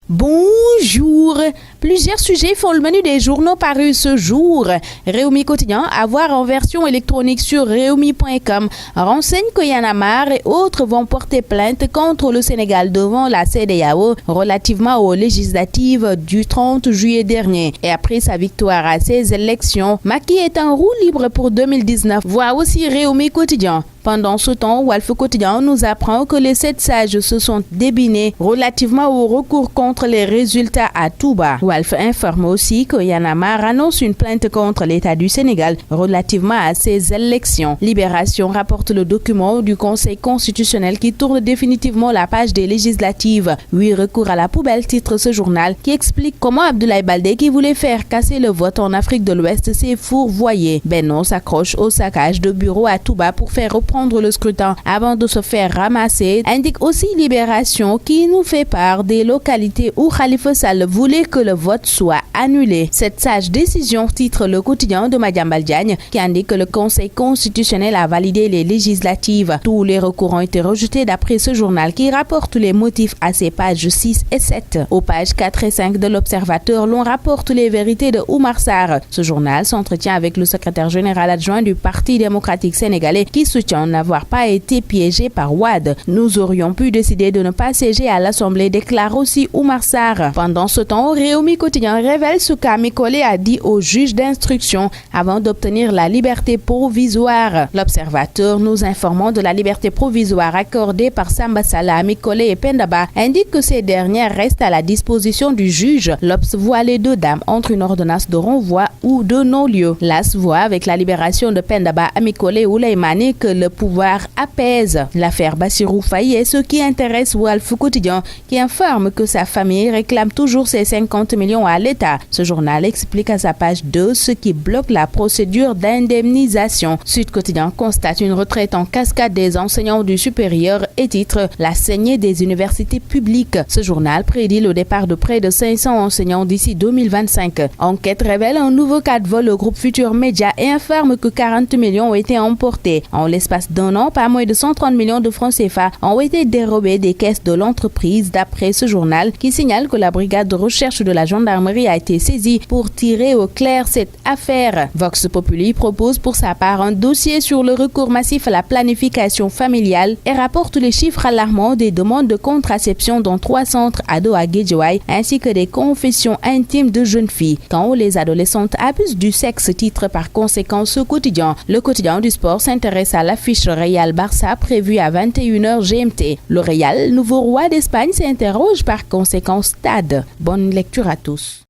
Bonjour. Plusieurs sujets font le menu des journaux parus ce jour. Réumi Quotidien, à voir en version électronique sur réumi.com, renseigne que Y'en a marre et autres vont porter plainte contre le Sénégal devant la CEDEAO relativement aux législatives du 30 juillet dernier. Et après sa victoire à ces élections, Macky est en roue libre pour 2019. Voit aussi Réumi Quotidien. Pendant ce temps, Walf Quotidien nous apprend que les 7 sages se sont débinés relativement au recours contre les résultats à Touba. Walf informe aussi que Y'en a marre annonce une plainte contre l'État du Sénégal relativement à ces élections. Libération rapporte le document du Conseil constitutionnel qui tourne définitivement la page des législatives. 8 recours à la poubelle, titre ce journal, qui explique comment Abdoulaye Baldé, qui voulait faire casser le vote en Afrique de l'Ouest, s'est fourvoyé. Benno s'accroche au saccage de bureaux à Touba pour faire reprendre le scrutin avant de se faire ramasser, indique aussi Libération qui nous fait part des localités où Khalifa Sall voulait que le vote soit annulé. Cette sage décision, titre le quotidien de Madiambal Diagne, qui indique que le Conseil constitutionnel a validé les législatives. Tous les recours ont été rejetés d'après ce journal qui rapporte les motifs à ses pages 6 et 7. Aux pages 4 et 5 de l'Observateur, l'on rapporte les vérités de Oumar Sarr. Ce journal s'entretient avec le secrétaire général adjoint du Parti démocratique sénégalais qui soutient n'avoir pas été piégé par Wade. Nous aurions pu décider de ne pas siéger à l'Assemblée, déclare aussi Oumar Sarr. Pendant ce temps, Réumi Quotidien révèle ce qu'Ami Collé a dit au juge d'instruction avant d'obtenir la liberté provisoire. L'Observateur, nous informant de la liberté provisoire accordée par Samba Sala, Ami Collé et Pendaba, indique que ces dernières restent à la disposition du juge. L'Obs voit les deux dames entre une ordonnance de renvoi ou de non-lieu. L'As voit avec la libération de Pendaba, Ami Collé ou Leïmani que le pouvoir apaise. L'affaire Bassirou Faye est ce qui intéresse Walf Quotidien, qui informe que sa famille réclame toujours ses 50 millions à l'État. Ce journal explique à sa page 2 ce qui bloque la procédure d'indemnisation. Sud Quotidien constate une retraite en cascade des enseignants du supérieur et titre La saignée des universités publiques. Ce journal prédit le départ de près de 500 enseignants d'ici 2025. Enquête révèle un nouveau cas de vol au groupe Futur Média et informe que 40 millions ont été emportés. En l'espace d'un an, pas moins de 130 millions de francs CFA ont été dérobés des caisses de l'entreprise, d'après ce journal qui signale que la brigade de recherche de la gendarmerie a été saisie pour tirer au clair cette affaire. Vox Populi propose pour sa part un dossier sur le recours massif à la planification familiale et rapporte les chiffres alarmants des demandes de contraception dans 3 centres ados à Guédiawaye ainsi que des confessions intimes de jeunes filles. Quand les adolescentes abusent du sexe, titre par conséquent ce quotidien. Le quotidien du sport s'intéresse à l'affiche Real Barça prévue à 21h GMT. Le Real, nouveau roi d'Espagne, s'interroge par conséquent Stade. Bonne lecture à tous.